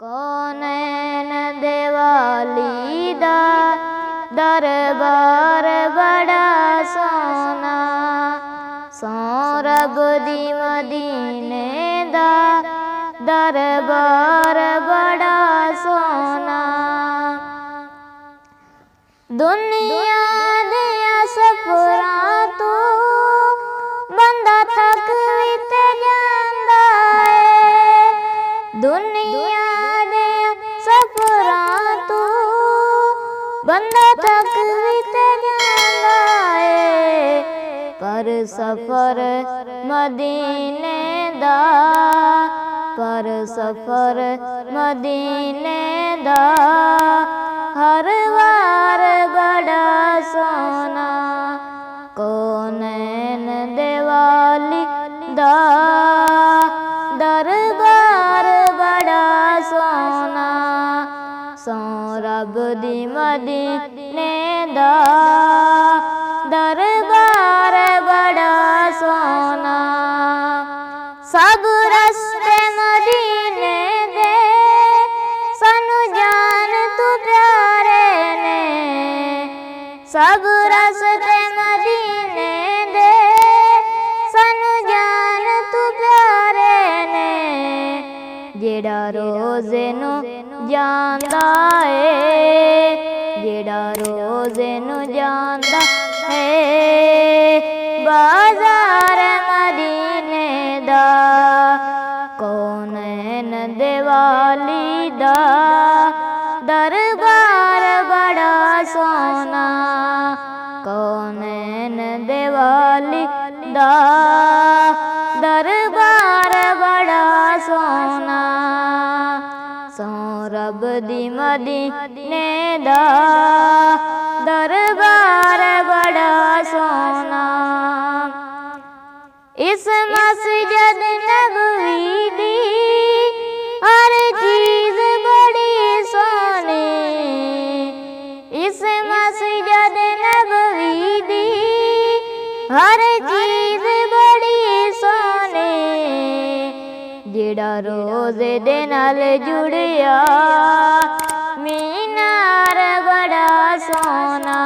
कौनैन देवाली दा दरबार बड़ा सोना, सौरभ दी मदीने दा दरबार बड़ा सोना। दुनिया दिया सफरां तो बंदा थक भी ते जांदा है, दुनिया दिया सफरां तो बंदा थक भी ते जांदा है, पर सफर मदीने दा, पर सफर मदीने दा हर वार बड़ा सोना। कौनैन देवाली दा दरबार बड़ा सोना, सौरभ दी मदीने दा दरबार बड़ा सोना। सब रस्ते मदीने दे सानू जान तू प्यारे ने, सब रस्ते मदीने दे सानू जान तू प्यारे ने, जेड़ा रोज़े नू जांदा है, जेड़ा रोज़े नू जांदा है, बाजार मदीने दा। कौनैन देवाली दा दरबार बड़ा सोना, कौनैन देवाली दा दरबार बड़ा सोना, सौरभ दी मदीने दा दरबार बड़ा सोना। इस मस्जिद नबवी दी हर चीज बड़ी सोनी, इस मस्जिद नबवी दी हर चीज बड़ी सोनी, जेड़ा रोज़े दे नाल जुड़िया मीनार बड़ा सोना,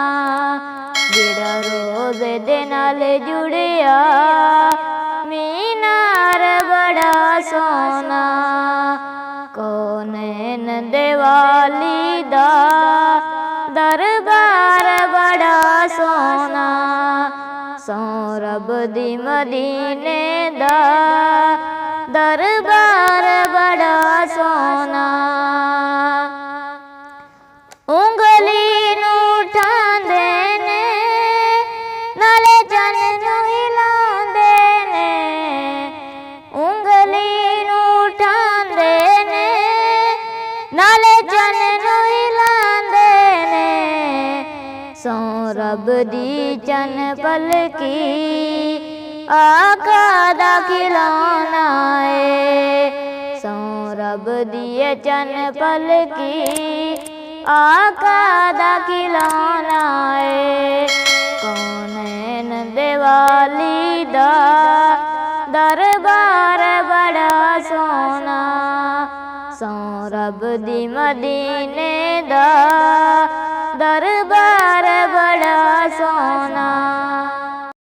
जेड़ा रोज़े दे नाल जुड़िया मीनार बड़ा सोना। कौनैन देवाली दा दरबार बड़ा सोना, सौरभ दी मदीने दा दरबार बड़ा सोना। उंगली नू उठांदे ने नाले चन नू हिलांदे ने, उंगली नू उठांदे ने नाले चन नू हिलांदे ने, सौरभ दी चन पलकी आका दा खिलौना है, सौरभ दी चन पलकी आका दा खिलौना है। कौनैन देवाली दा दरबार बड़ा सोना, सौरभ दी मदीने दा दरबार बड़ा सोना।